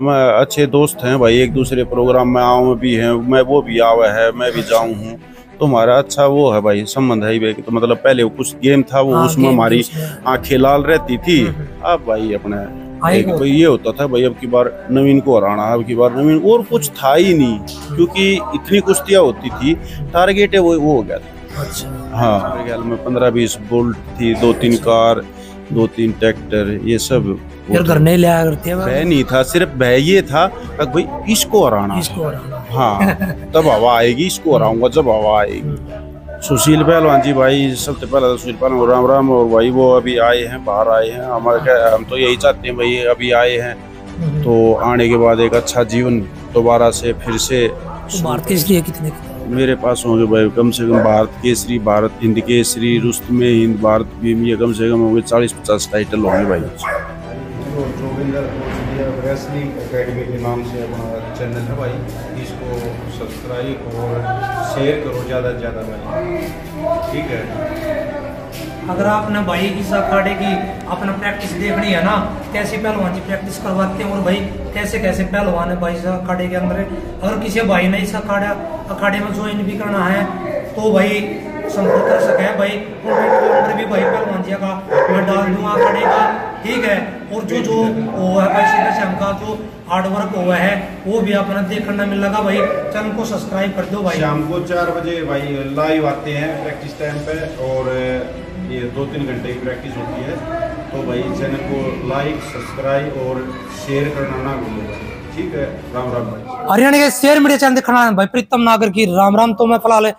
मैं अच्छे दोस्त हैं भाई, एक दूसरे प्रोग्राम में आऊँ भी हैं, मैं वो भी आवा है, मैं भी जाऊँ हूँ। तो हमारा अच्छा वो है भाई, संबंध है ही भाई। तो मतलब पहले वो कुछ गेम था, वो हाँ, उसमें गेम के हमारी उसमें। आंखें लाल रहती थी। हम्म। अब भाई अपना हाँ, एक एक भाई होता ये होता था भाई, अब की बार नवीन को हराना, अब की बार नवीन, और कुछ है। था ही नहीं। क्योंकि इतनी कुश्तियाँ होती थी, टारगेट है वो हो गया था। अच्छा। हाँ, मेरे ख्याल में 15-20 बुलेट थी, 2-3 अच्छा। कार, 2-3 ट्रैक्टर, ये सब वो फिर घर थे। नहीं लिया करती है भय बाबा। नहीं था, सिर्फ भय ये था कि भाई इसको हराना है। इसको हराना हाँ, है। तब हवा आएगी, इसको हम्म। हराऊंगा जब हवा आएगी। हम्म। सुशील पहलवान जी भाई, सबसे पहले तो सुशील पहलवान राम राम। और भाई वो अभी आए हैं, बाहर आए हैं, हमारे हाँ। क्या, हम तो यही चाहते हैं भाई, अभी आए हैं हम्म। तो आने के बाद एक अच्छा जीवन दोबारा से फिर से तो शुरू भारत के करें। इसलिए कितने खिताब? मेरे पास होंगे भाई कम से कम भारत केसरी, भारत हिंद केसरी, रुस्तमे हिंद, भारत भीम, ये कम से कम होंगे 40-50 टाइटल होंगे भाई। जो जोगिंदर रेसलिंग एकेडमी के नाम से अपना चैनल है भाई, इसको सब्सक्राइब और शेयर करो ज़्यादा से ज़्यादा भाई, ठीक है। अगर आपने भाई इस अखाड़े की अपना प्रैक्टिस देखनी है ना, कैसे पहलवान जी प्रैक्टिस करवाते हैं और भाई कैसे कैसे पहलवान है भाई इस अखाड़े के अंदर, अगर किसी भाई ने इस अखाड़े में ज्वाइन भी करना है तो भाई संपर्क कर सके भाई। कॉन्टैक्ट नंबर भी भाई पहलवान जी का मैं डाल दूंगा अखाड़े का, ठीक है। और जो जो वो है भाई सुबह से हमका जो हार्ड वर्क हुआ है वो भी अपना देखने मिलेगा भाई। चैनल को सब्सक्राइब कर दो भाई। शाम को 4 बजे भाई लाइव आते हैं प्रैक्टिस टाइम पे, और ये 2-3 घंटे की प्रैक्टिस होती है। तो भाई चैनल को लाइक, सब्सक्राइब और शेयर करना ना भूलो, ठीक है। राम राम भाई। हरियाणा के शेयर मीडिया चैनल दिखाना है भाई प्रीतम नागर की राम राम। तो मैं फिलहाल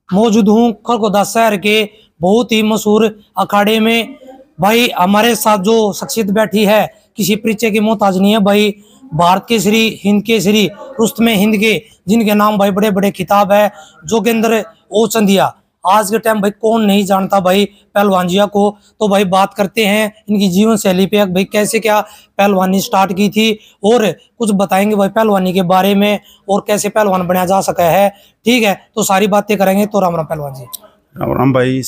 मौजूद हूँ खरगोदा शहर के बहुत ही मशहूर अखाड़े में। भाई हमारे साथ जो शख्सियत बैठी है किसी परिचय की मोहताज नहीं है भाई। भारत केसरी, हिंद केसरी, रुस्तमे हिंद के, जिनके नाम भाई बड़े बड़े खिताब है, जोगेंद्र ओचंदिया। आज के टाइम भाई कौन नहीं जानता भाई पहलवान जिया को। तो भाई बात करते हैं इनकी जीवन शैली पे, भाई कैसे क्या पहलवानी स्टार्ट की थी और कुछ बताएंगे भाई पहलवानी के बारे में और कैसे पहलवान बनाया जा सका है, ठीक है। तो सारी बातें करेंगे। तो राम राम पहलवान जी। राम राम भाई,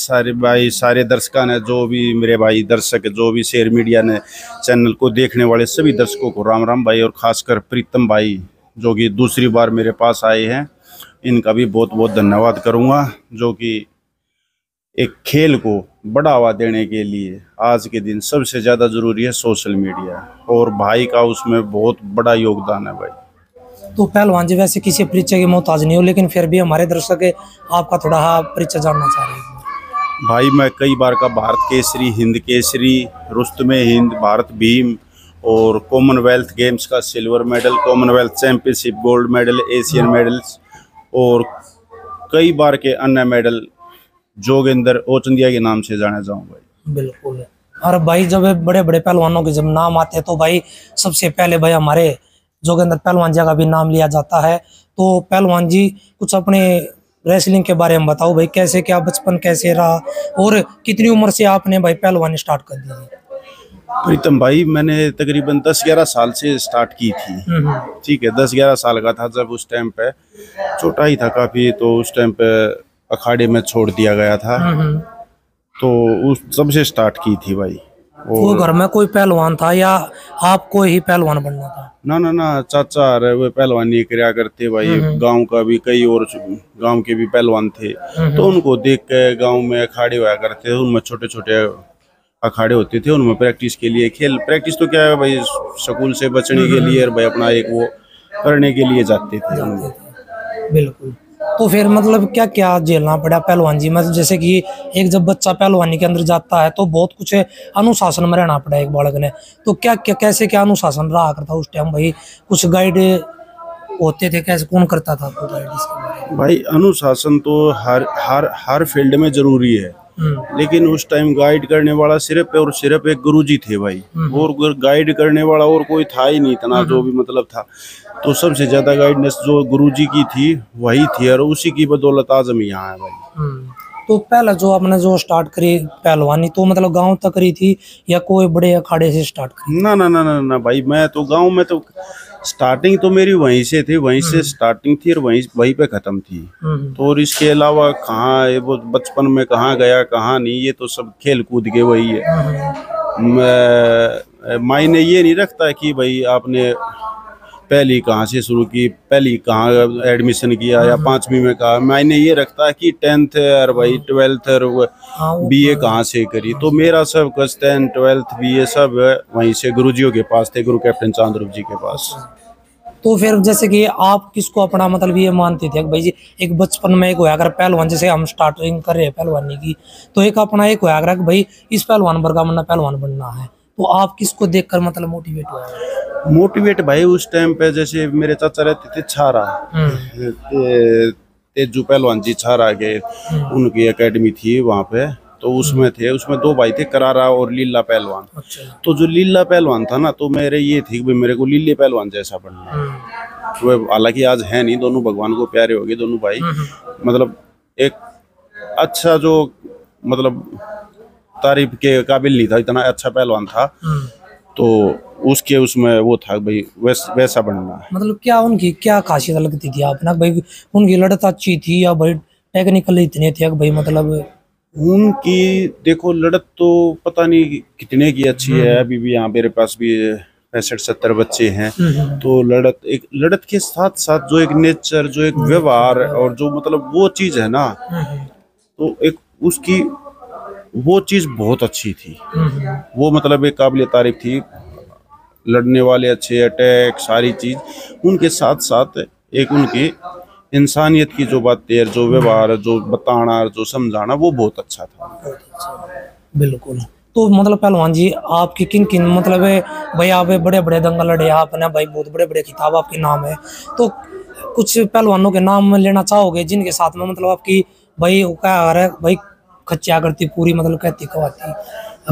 सारे दर्शकों ने, जो भी मेरे भाई दर्शक, जो भी शेयर मीडिया ने चैनल को देखने वाले सभी दर्शकों को राम राम भाई। और खासकर प्रीतम भाई जो कि दूसरी बार मेरे पास आए हैं, इनका भी बहुत बहुत धन्यवाद करूंगा। जो कि एक खेल को बढ़ावा देने के लिए आज के दिन सबसे ज़्यादा ज़रूरी है सोशल मीडिया, और भाई का उसमें बहुत बड़ा योगदान है भाई। तो पहलवान जी वैसे किसी परिचय के मोहताज नहीं हो, लेकिन फिर भी हमारे दर्शक आपका थोड़ा परिचय जानना चाह रहे हैं। भाई मैं कई बार का भारत केसरी, हिंद केसरी, रुस्तमे हिंद, भारत भीम, और कॉमनवेल्थ गेम्स का silver medal, Commonwealth championship gold medal, Asian medals, और कई बार के अन्य मेडल जोगेंद्र ओचंदिया के नाम से जाना जाऊँ भाई। बिल्कुल। और भाई जब बड़े बड़े पहलवानों के जब नाम आते हैं तो भाई सबसे पहले भाई हमारे जोगेंद्र पहलवान जी का भी नाम लिया जाता है। तो पहलवान जी कुछ अपने रेसलिंग के बारे में बताओ भाई, कैसे क्या बचपन कैसे रहा और कितनी उम्र से आपने भाई पहलवानी स्टार्ट कर दी? प्रीतम भाई मैंने तकरीबन 10-11 साल से स्टार्ट की थी, ठीक है। 10-11 साल का था जब, उस टाइम पे छोटा ही था काफ़ी, तो उस टाइम पे अखाड़े में छोड़ दिया गया था। तो उस सबसे स्टार्ट की थी भाई। वो घर में कोई पहलवान था या आपको ही पहलवान बनना था? ना ना ना, चाचा रहे वो पहलवानी किया करते भाई। गांव का भी कई और गांव के भी पहलवान थे, तो उनको देख के गांव में अखाड़े हुआ करते थे, उनमें छोटे छोटे अखाड़े होते थे, उनमें प्रैक्टिस के लिए, खेल प्रैक्टिस तो क्या है भाई, स्कूल से बचने के लिए और भाई अपना एक वो करने के लिए जाते थे उनमें। बिल्कुल। तो फिर मतलब क्या क्या झेलना पड़ा पहलवान जी में? जैसे कि एक जब बच्चा पहलवानी के अंदर जाता है तो बहुत कुछ अनुशासन में रहना पड़ा एक बालक ने। तो क्या क्या कैसे क्या अनुशासन रहा करता उस टाइम भाई? कुछ गाइड होते थे, कैसे कौन करता था आपको गाइड इसके बारे में? भाई अनुशासन तो हर हर हर फील्ड में जरूरी है, लेकिन उस टाइम गाइड करने वाला सिर्फ और सिर्फ एक गुरुजी थे भाई, और गाइड करने वाला और कोई था ही नहीं इतना, जो भी मतलब था। तो सबसे ज्यादा गाइडनेस जो गुरुजी की थी वही थी, और उसी की बदौलत आज हम यहाँ है भाई। तो पहला जो आपने जो स्टार्ट करी पहलवानी तो मतलब गांव तक करी थी या कोई बड़े अखाड़े से स्टार्ट करी? ना ना ना ना ना भाई, मैं तो गांव में, तो स्टार्टिंग तो मेरी वहीं से थी, वहीं से स्टार्टिंग थी और वहीं पे खत्म थी। तो और इसके अलावा कहाँ है वो, बचपन में कहाँ गया कहाँ नहीं, ये तो सब खेल कूद के वही है। मैं मायने ये नहीं रखता कि भाई आपने पहली कहाँ से शुरू की, पहली कहाँ एडमिशन किया या 5वीं में कहा, मैंने ये रखता है कि 10th और भाई 12th और बीए कहाँ से करी। तो मेरा सब कुछ 10th 12th बीए सब वहीं से गुरुजियों के पास थे, गुरु कैप्टन चांद्र जी के पास। तो फिर जैसे कि आप किसको अपना मतलब ये मानते थे कि भाई जी एक बचपन में एक होया अगर पहलवान, जैसे हम स्टार्टिंग कर रहे हैं पहलवानी की, तो एक अपना एक होया अगर भाई इस पहलवान वर्गा में पहलवान बनना है, तो आप किसको देखकर मतलब मोटिवेट हुआ? मोटिवेट भाई उस टाइम पे जैसे मेरे चाचा रहते थे छारा, तेजू पहलवान जी छारा के, उनकी एकेडमी थी वहाँ पे, तो उसमें थे, उसमें 2 भाई थे, करारा और लीला पहलवान। अच्छा। तो जो लीला पहलवान था ना, तो मेरे ये थी कि मेरे को लीले पहलवान जैसा बनना। वो हालांकि आज है नहीं, दोनों भगवान को प्यारे हो गए दोनों भाई, मतलब एक अच्छा जो मतलब तारीफ के काबिल नहीं था, इतना अच्छा पहलवान था। तो उसके उसमें वो था भाई वैसा बनना। मतलब क्या उनकी क्या खासियत लगती थी आप ना भाई? उनकी लड़त अच्छी थी या भाई टेक्निकल इतने थे भाई? मतलब उनकी देखो लड़त तो पता नहीं कितने की अच्छी है, अभी भी यहाँ मेरे पास भी 65-70 बच्चे हैं। तो लड़त के साथ साथ जो एक नेचर, जो एक व्यवहार और जो मतलब वो चीज है ना, तो एक उसकी वो चीज बहुत अच्छी थी। वो मतलब एक काबिल तारीफ थी, लड़ने वाले अच्छे, अटैक सारी चीज, उनके साथ साथ एक उनकी इंसानियत की जो बातें, जो व्यवहार, जो बताना, जो समझाना, वो बहुत अच्छा था। बिल्कुल। तो मतलब पहलवान जी आपकी किन किन मतलब भाई आप बड़े बड़े दंगल लड़े आपने भाई, बहुत बड़े बड़े खिताब आपके नाम है, तो कुछ पहलवानों के नाम लेना चाहोगे जिनके साथ में मतलब आपकी भाई क्या है भाई खच्चा करती पूरी मतलब कहती कवाती?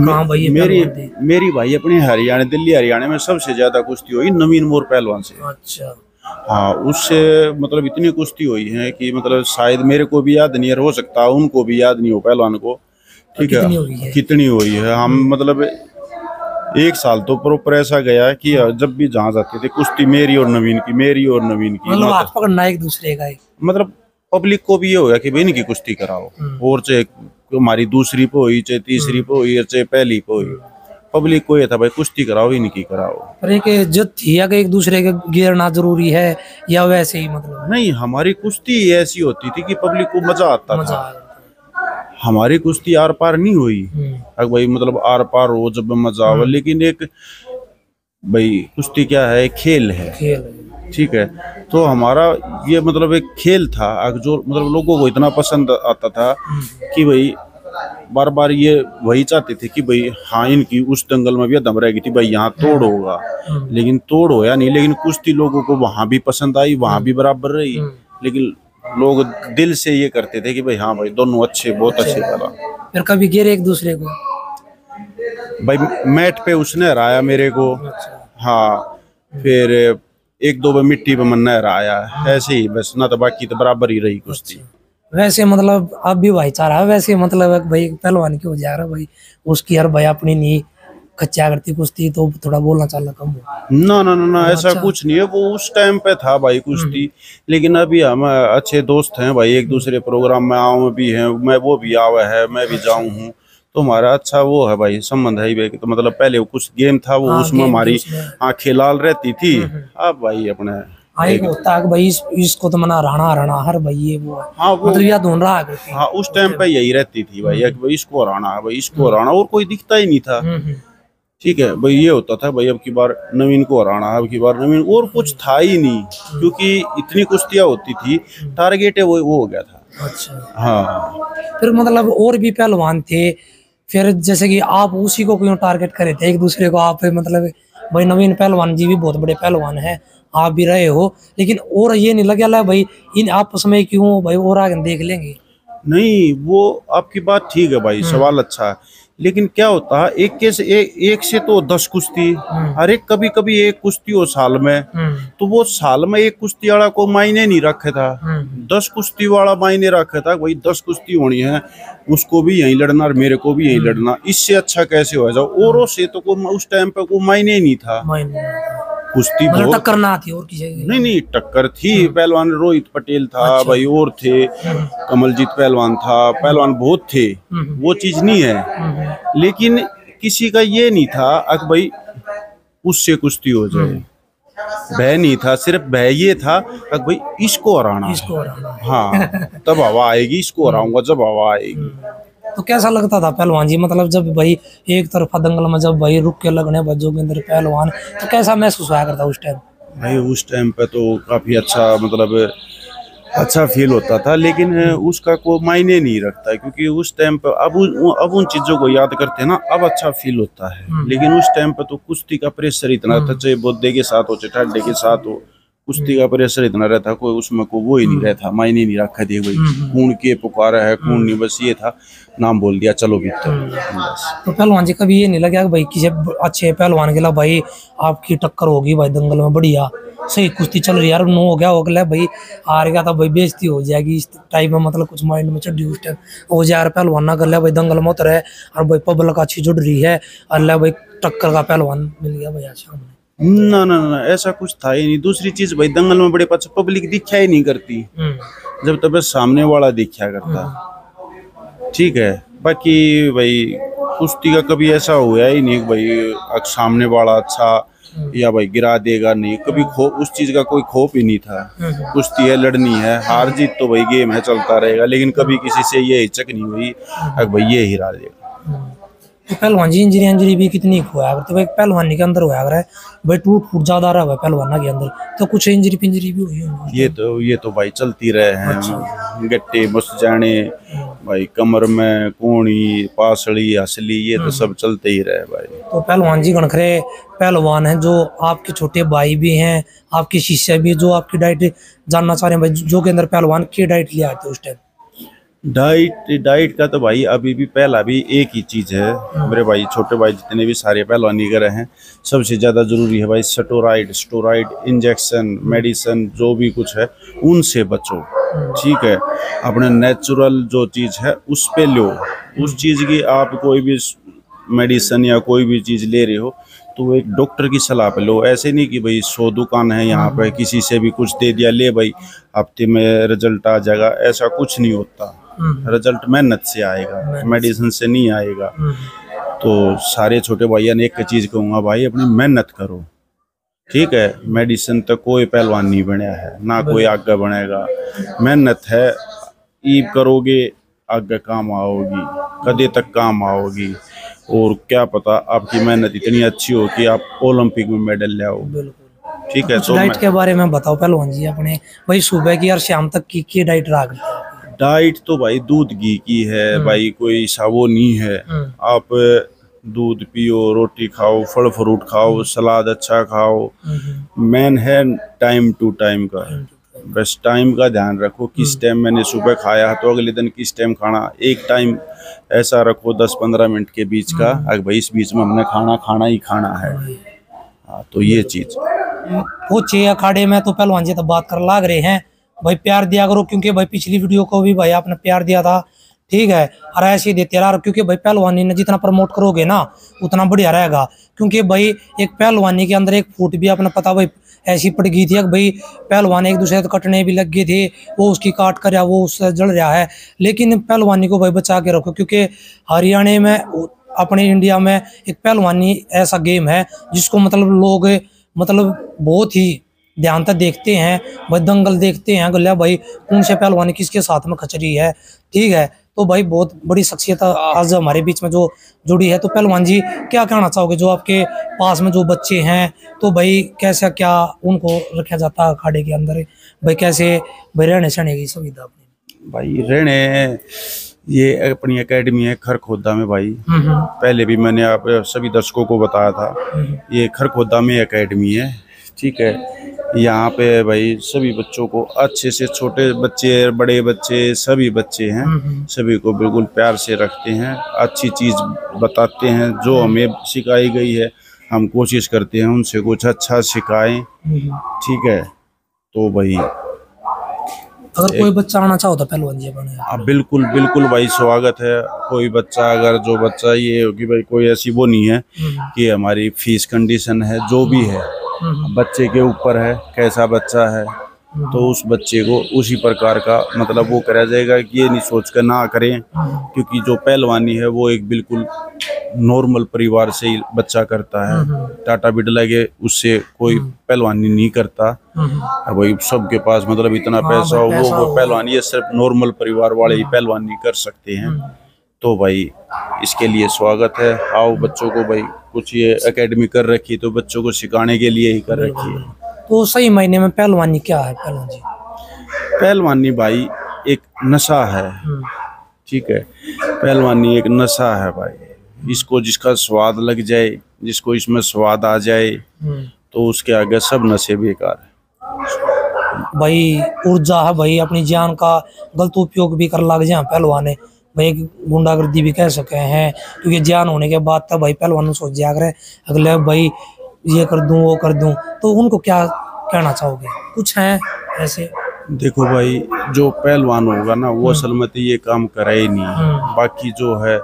हाँ भाई ये मेरी भाई अपने हरियाणा, दिल्ली हरियाणा में सबसे ज्यादा कुश्ती हुई नवीन मोर पहलवान से। अच्छा। हाँ, उससे मतलब इतनी कुश्ती हुई है कि मतलब शायद मेरे को भी याद नहीं है, हो सकता है उनको भी याद नहीं हो पहलवान को। ठीक है, कितनी हुई है। हम मतलब 1 साल तो प्रॉपर ऐसा गया कि जब भी जहाँ जाते थे कुश्ती मेरी और नवीन की, मेरी और नवीन की, मतलब हाथ पकड़ना एक दूसरे का, मतलब पब्लिक को भी ये हो गया कि भाई इनकी कुश्ती कराओ, और चाहे हमारी दूसरी पे हुई, चाहे तीसरी पे हुई, चाहे पहली पे हुई, पब्लिक को ये था भाई कुश्ती कराओ, इनकी कराओ। पर एक इज्जत थी या एक दूसरे के गिरना जरूरी है या वैसे ही मतलब? नहीं, हमारी कुश्ती ऐसी होती थी कि पब्लिक को मजा आता था। हमारी कुश्ती आर पार नहीं हुई, अगर भाई मतलब आर पार हो जब मजा आवे, लेकिन एक भाई कुश्ती क्या है, खेल है, ठीक है। तो हमारा ये मतलब एक खेल था, जो मतलब लोगों को इतना पसंद आता था कि भाई बार बार ये वही चाहते थे कि भाई हाँ इनकी उस दंगल में भी दम रहेगी थी भाई, यहाँ तोड़ होगा, लेकिन तोड़ होया नहीं। लेकिन कुश्ती लोगों को वहां भी पसंद आई, वहां भी बराबर रही, लेकिन लोग दिल से ये करते थे कि भाई हाँ भाई दोनों अच्छे, बहुत अच्छे करा। फिर कभी गिरे एक दूसरे को? भाई मैट पे उसने हराया मेरे को, हाँ, फिर 1-2 बार मिट्टी पे मन हराया, ऐसे ही बस, ना तो बाकी तो बराबर ही रही कुश्ती। वैसे मतलब अब भी भाईचारा है वैसे, मतलब भाई पहलवान की हो जा रहा भाई उसकी हर भाई अपनी नहीं कच्चा करती कुश्ती, तो थोड़ा बोलना चालना कम हो। ना ना ना ना, ऐसा कुछ नहीं है, वो उस टाइम पे था भाई कुश्ती। लेकिन अभी हम अच्छे दोस्त हैं भाई, एक दूसरे प्रोग्राम में आऊँ भी हैं, मैं वो भी आवा है, मैं भी जाऊँ हूँ, तो हमारा अच्छा वो है भाई संबंध है। तो मतलब पहले कुछ गेम था वो, उसमें हमारी आंखें लाल रहती थी, अब भाई अपने एक होता है कि भाई इसको तो मना राणा हर भाई ये वो है। हाँ, वो मतलब याद ढूंढ रहा है। हाँ, उस टाइम पे यही रहती थी भाई, भाई इसको हराना है, भाई इसको हराना, और कोई दिखता ही नहीं था। ठीक है भाई, ये होता था भाई अब की बार नवीन को हराना, अब की बार नवीन, और कुछ था ही नहीं, क्योंकि इतनी कुश्तियां होती थी, टारगेट है वो हो गया था। अच्छा। हाँ, फिर मतलब और भी पहलवान थे, फिर जैसे कि आप उसी को क्यों टारगेट करे थे एक दूसरे को? आप मतलब भाई नवीन पहलवान जी भी बहुत बड़े पहलवान हैं, आप भी रहे हो, लेकिन और ये नहीं लगा भाई इन आपस में क्यों भाई, और आगे देख लेंगे? नहीं, वो आपकी बात ठीक है भाई, सवाल अच्छा है, लेकिन क्या होता है एक से तो 10 कुश्ती, अरे कभी कभी एक कुश्ती हो साल में, तो वो साल में एक कुश्ती वाला को मायने नहीं रखे था, 10 कुश्ती वाला मायने रखे था, वही 10 कुश्ती होनी है, उसको भी यही लड़ना और मेरे को भी यही लड़ना, इससे अच्छा कैसे हो जाओ। औरों से तो उस टाइम पे कोई मायने ही नहीं था, कुश्ती बहुत टक्कर ना थी और किसी? नहीं, टक्कर थी। पहलवान रोहित पटेल था भाई, और थे कमलजीत पहलवान था, पहलवान बहुत थे, वो चीज नहीं है, लेकिन किसी का ये नहीं था कि भाई उससे कुश्ती हो जाए, भय नहीं था, सिर्फ भय ये था कि भाई इसको हराना है। इसको हराना है। हाँ, तब हवा आएगी, इसको हराऊंगा जब हवा आएगी। तो कैसा लगता था पहलवान जी, मतलब जब भाई एक तरफा दंगल में जब भाई रुक के लगने बच्चों के अंदर पहलवान, तो कैसा महसूस हुआ करता उस टाइम? भाई उस टाइम पे तो काफी अच्छा, मतलब अच्छा फील होता था, लेकिन उसका कोई मायने नहीं रखता, क्योंकि उस टाइम पे अब उन चीजों को याद करते हैं ना, अब अच्छा फील होता है। लेकिन उस टाइम पे तो कुश्ती का प्रेशर इतना था, चाहे बोद्धे के साथ हो चाहे ठाडे के साथ हो, कुश्ती का प्रेशर इतना रहता, कोई उसमें को वो ही नहीं रहता, मायने नहीं रखा थी भाई खून के पुकारा है, खून नहीं, बस ये था नाम बोल दिया चलो भीतर बस। तो पहलवान जी कभी ये नहीं लगा कि भाई किसी अच्छे पहलवान के लिए भाई आपकी टक्कर होगी भाई दंगल में, बढ़िया सही कुश्ती चल रही है यार, नो हो गया होगला भाई हार गया था भाई बेइज्जती हो जाएगी इस टाइप में, मतलब कुछ माइंड में चढ़ी उस टाइम हो जाए यार पहलवान ना कर लिया भाई दंगल में उतर है और भाई पब्लिक अच्छी जुड़ रही है, अल्लाह भाई टक्कर का पहलवान मिल गया भाई आज सामने? ना ना ना, ऐसा कुछ था ही नहीं। दूसरी चीज भाई दंगल में बड़े पास पब्लिक दिखा ही नहीं करती, जब तक सामने वाला दिखा करता, ठीक है। बाकी भाई कुश्ती का कभी ऐसा हुआ ही नहीं भाई सामने वाला अच्छा या भाई गिरा देगा, नहीं कभी उस चीज का कोई खौफ ही नहीं था। कुश्ती है, लड़नी है, हार जीत तो भाई गेम है, चलता रहेगा, लेकिन कभी किसी से ये हिचक नहीं हुई भाई ये हिरा देगा। तो पहलवान जी इंजरी भी कितनी हुआ है, तो भाई पहलवानी के अंदर हुआ है भाई टूट फूट ज्यादा रहा है पहलवाना के अंदर, तो कुछ इंजरी पिंजरी भी हुई है? ये तो भाई चलती रहे हैं। अच्छा। गट्टे बस जाने भाई, कमर में कोणी पासड़ी हसली, ये तो सब चलते ही रहे भाई। तो पहलवान जी गणखरे पहलवान हैं जो आपके छोटे भाई भी हैं, आपके शिष्य भी, जो आपकी डाइट जानना चाह रहे हैं भाई, जो के अंदर पहलवान की डाइट लिया थे उस टाइम? डाइट का तो भाई अभी भी पहला भी एक ही चीज है मेरे भाई, छोटे भाई जितने भी सारे पहलवानी कर रहे हैं, सबसे ज्यादा जरूरी है भाई स्टोराइड इंजेक्शन मेडिसिन जो भी कुछ है उनसे बचो, ठीक है। अपने नेचुरल जो चीज है उस पे लो, उस चीज की आप कोई भी मेडिसिन या कोई भी चीज ले रहे हो तो वो एक डॉक्टर की सलाह पे लो। ऐसे नहीं कि भाई 100 दुकान है यहाँ पे, किसी से भी कुछ दे दिया ले भाई हफ्ते में रिजल्ट आ जाएगा, ऐसा कुछ नहीं होता। रिजल्ट मेहनत से आएगा, मेडिसिन से नहीं आएगा। तो सारे छोटे भैया ने एक चीज कहूँगा भाई, अपनी मेहनत करो, ठीक है। मेडिसिन तक कोई पहलवान नहीं बनया है, ना कोई आगे बनेगा। मेहनत है, ईब करोगे आगे काम आओगी, कदे तक काम आओगी, और क्या पता आपकी मेहनत इतनी अच्छी हो कि आप ओलंपिक में मेडल ले आओ, ठीक है। तो डाइट के बारे में बताओ पहलवान जी अपने, भाई सुबह की और शाम तक की डाइट रहा करते हैं? डाइट तो भाई दूध घी की है भाई, कोई सा वो नहीं है। आप दूध पियो, रोटी खाओ, फल फ्रूट खाओ, सलाद अच्छा खाओ, मेन है टाइम टू टाइम का, बस टाइम का ध्यान रखो। किस टाइम मैंने सुबह खाया तो अगले दिन किस टाइम खाना, एक टाइम ऐसा रखो 10-15 मिनट के बीच का, अगर भाई इस बीच में हमने खाना ही खाना है। हाँ, तो ये चीज वो चे अखाड़े में तो पहलवान जी तो बात कर लाग रहे हैं भाई, प्यार दिया करो, क्योंकि भाई पिछली वीडियो को भी भाई आपने प्यार दिया था, ठीक है, और ऐसे ही देते रहा, क्योंकि भाई पहलवानी ने जितना प्रमोट करोगे ना उतना बढ़िया रहेगा। क्योंकि भाई एक पहलवानी के अंदर एक फूट भी आपने पता भाई ऐसी पड़ गई थी भाई, पहलवान एक दूसरे को कटने भी लग गए थे, वो उसकी काट कर रहा, वो उससे जल रहा है। लेकिन पहलवानी को भाई बचा के रखो, क्योंकि हरियाणा में अपने इंडिया में एक पहलवानी ऐसा गेम है जिसको मतलब लोग मतलब बहुत ही ध्यान तक देखते हैं भाई, दंगल देखते हैं गल्या भाई कौन से पहलवानी किसके साथ में खचरी है, ठीक है। तो भाई बहुत बड़ी शख्सियत आज हमारे बीच में जो जुड़ी है। तो पहलवान जी क्या कहना चाहोगे, जो आपके पास में जो बच्चे हैं, तो भाई कैसा क्या उनको रखा जाता है अखाड़े के अंदर, भाई कैसे भाई रहने सहने की सुविधा अपनी? भाई रहने, ये अपनी एकेडमी है खरखोदा में भाई, पहले भी मैंने आप सभी दर्शकों को बताया था, ये खरखोदा में एकेडमी है, ठीक है। यहाँ पे भाई सभी बच्चों को अच्छे से, छोटे बच्चे बड़े बच्चे सभी बच्चे हैं, सभी को बिल्कुल प्यार से रखते हैं, अच्छी चीज बताते हैं, जो हमें सिखाई गई है हम कोशिश करते हैं उनसे कुछ अच्छा सिखाएं, ठीक है। तो भाई अगर कोई बच्चा आना चाहो तो पहलवान जी बने, बिल्कुल बिल्कुल भाई स्वागत है। कोई बच्चा, अगर जो बच्चा ये हो कि भाई कोई ऐसी वो नहीं है कि हमारी फीस कंडीशन है, जो भी है बच्चे के ऊपर है, कैसा बच्चा है तो उस बच्चे को उसी प्रकार का मतलब वो करा जाएगा कि ये नहीं सोच कर ना करें, क्योंकि जो पहलवानी है वो एक बिल्कुल नॉर्मल परिवार से ही बच्चा करता है। टाटा बिरला के उससे कोई पहलवानी नहीं करता। भाई सबके पास मतलब इतना पैसा हो वो पहलवानी, ये सिर्फ नॉर्मल परिवार वाले ही पहलवानी कर सकते हैं। तो भाई इसके लिए स्वागत है। आओ बच्चों को, भाई कुछ ये एकेडमी कर रखी तो बच्चों को सिखाने के लिए ही कर रखी है। तो सही मायने में पहलवानी क्या है? पहलवानी पहलवानी भाई एक नशा है, ठीक है। पहलवानी एक नशा है भाई। इसको जिसका स्वाद लग जाए, जिसको इसमें स्वाद आ जाए, तो उसके आगे सब नशे बेकार है भाई। ऊर्जा है भाई, अपनी जान का गलत उपयोग भी कर लग जाए पहलवान भाई, गुंडागर्दी भी कह सके हैं। क्योंकि जान होने के बाद तब भाई पहलवान सोच जाया करे अगले भाई ये कर दूं वो कर दूं। तो उनको क्या कहना चाहोगे? कुछ है ऐसे? देखो भाई, जो पहलवान होगा ना वो असल में तो ये काम करे ही नहीं। बाकी जो है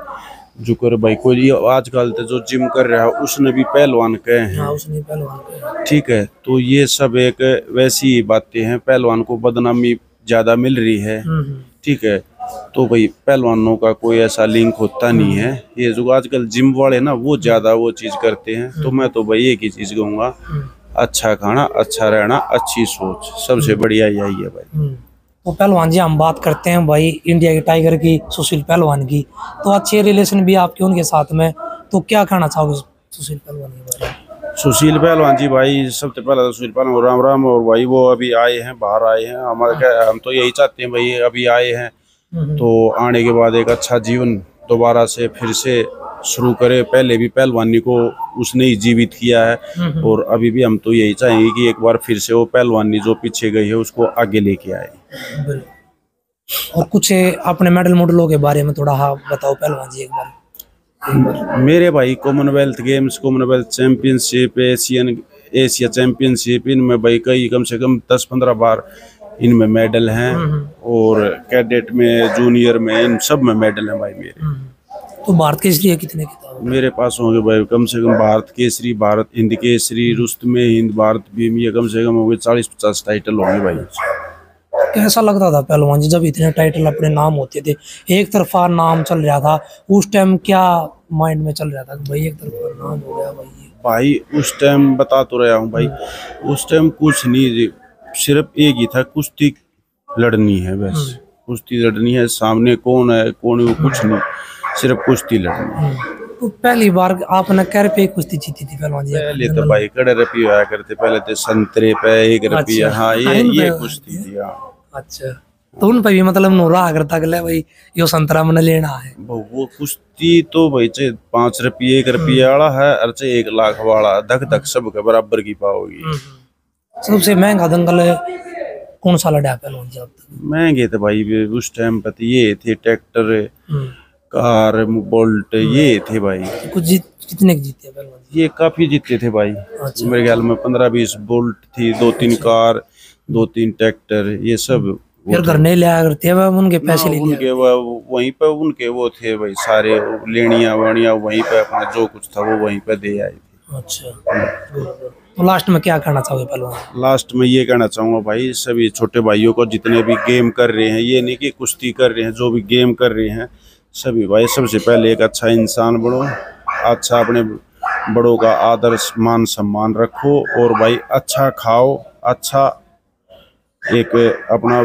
जो कर भाई, कोई आजकल तो जो जिम कर रहा है उसने भी पहलवान कहे हैं। उसने पहलवान कहे, ठीक है। तो ये सब एक वैसी बातें हैं, पहलवान को बदनामी ज्यादा मिल रही है, ठीक है। तो भाई पहलवानों का कोई ऐसा लिंक होता नहीं है। ये जो आजकल जिम वाले ना वो ज्यादा वो चीज करते हैं। तो मैं तो भाई एक ही चीज कहूंगा, अच्छा खाना, अच्छा रहना, अच्छी सोच, सबसे बढ़िया यही है भाई। तो पहलवान जी हम बात करते हैं भाई इंडिया के टाइगर की, सुशील पहलवान की। तो अच्छे रिलेशन भी आपके उनके साथ में, तो क्या कहना चाहोगे सुशील पहलवान के बारे में? सुशील पहलवान जी भाई, सबसे पहले तो सुशील पहलवान राम राम। और भाई वो अभी आए हैं, बाहर आए हैं हमारे क्या, हम तो यही चाहते हैं भाई अभी आए हैं तो आने के बाद एक अच्छा जीवन दोबारा से फिर से शुरू करे। पहले भी पहलवानी को उसने ही जीवित किया है और अभी भी हम तो यही चाहेंगे कि एक बार फिर से वो पहलवानी जो पीछे गई है उसको आगे लेके आए। और कुछ अपने मेडल मॉडलों के बारे में थोड़ा बताओ पहलवान जी एक बार। मेरे भाई Commonwealth games, Commonwealth championship, Asia championship, इनमें भाई कई कम से कम 10-15 बार इनमें मेडल हैं। और कैडेट में, जूनियर में, इन सब में मेडल हैं भाई मेरे। तो भारत केसरी कितने किताब मेरे पास होंगे भाई? कम से कम भारत केसरी, भारत हिंद केसरी, रुस्तमे हिंद, भारत भीम, ये कम से कम होंगे 40-50 टाइटल होंगे भाई। कैसा लगता था पहलवान जी जब इतने टाइटल अपने नाम होते थे? एक तरफा नाम चल रहा था उस टाइम, क्या माइंड में चल रहा था भाई एक तरफा नाम हो गया भाई? उस टाइम बता तो रहा हूँ भाई, उस टाइम कुछ नहीं, सिर्फ एक ही था, कुश्ती लड़नी है बस। कुश्ती लड़नी है, सामने कौन है कौन है कुछ नहीं, सिर्फ कुश्ती लड़नी है। तो पहली बार आपने कैर पे कुश्ती जीती थी पहलवान जी? पहले तो भाई कड़े रुपये आया करते, पहले तो संतरे पे 1 रुपया। हाँ ये कुश्ती थी। अच्छा, तो उन पे भी मतलब नोरा करता गया भाई यो संतरा मैंने लेना है। वो कुश्ती तो भाई चाहे 5 रुपये 1 रुपया वाला है और चाहे 1 लाख वाला, धक धक सब के बराबर की पाओगी। सबसे महंगा दंगल कौन सा लड़ा पहलवान जी अब तक? महंगे थे भाई उस टाइम पे ये थे ट्रैक्टर, कार, बोल्ट, ये थे भाई। कुछ कितने जीते पहलवान जी? ये काफी जीते थे भाई। अच्छा। मेरे ख्याल में 15-20 बोल्ट थी, 2-3 कार, 2-3 ट्रैक्टर, ये सब। फिर घर नहीं लिया करते हैं उनके पैसे ले उनके वहीं पे उनके वो थे भाई सारे लेनिया वाणिया, वहीं पे अपना जो कुछ था वो वहीं पे दे आए थे। अच्छा, तो लास्ट में क्या कहना चाहोगे पहलवान? लास्ट में ये कहना चाहूँगा भाई सभी छोटे भाइयों को, जितने भी गेम कर रहे हैं, ये नहीं कि कुश्ती कर रहे हैं, जो भी गेम कर रहे हैं सभी भाई, सबसे पहले एक अच्छा इंसान बनो, अच्छा अपने बड़ों का आदर मान सम्मान रखो और भाई अच्छा खाओ, अच्छा एक अपना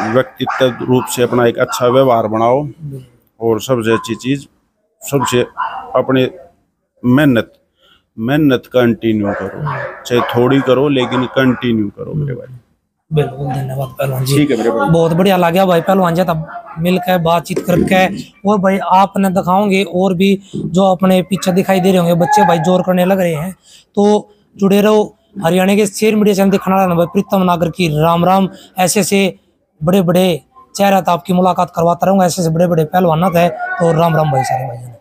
व्यक्तित्व रूप से अपना एक अच्छा व्यवहार बनाओ। और सबसे अच्छी चीज़, सबसे अपने मेहनत कंटिन्यू करो, चाहे थोड़ी करो लेकिन कंटिन्यू करो मेरे भाई। बिल्कुल, धन्यवाद पहलवान जी। ठीक है मेरे भाई, बहुत बढ़िया लगा भाई पहलवान जी तब मिलकर बातचीत करके। और भाई आपने दिखाओगे और भी जो अपने पीछे दिखाई दे रहे होंगे बच्चे भाई जोर करने लग रहे हैं, तो जुड़े रहो हरियाणा के शेर मीडिया चैनल दिखाना भाई प्रीतम नागर की राम राम। ऐसे बड़े बड़े चेहरा तो आपकी मुलाकात करवाता रहूंगा, ऐसे बड़े बड़े पहलवान है। तो राम राम भाई सारे भाई।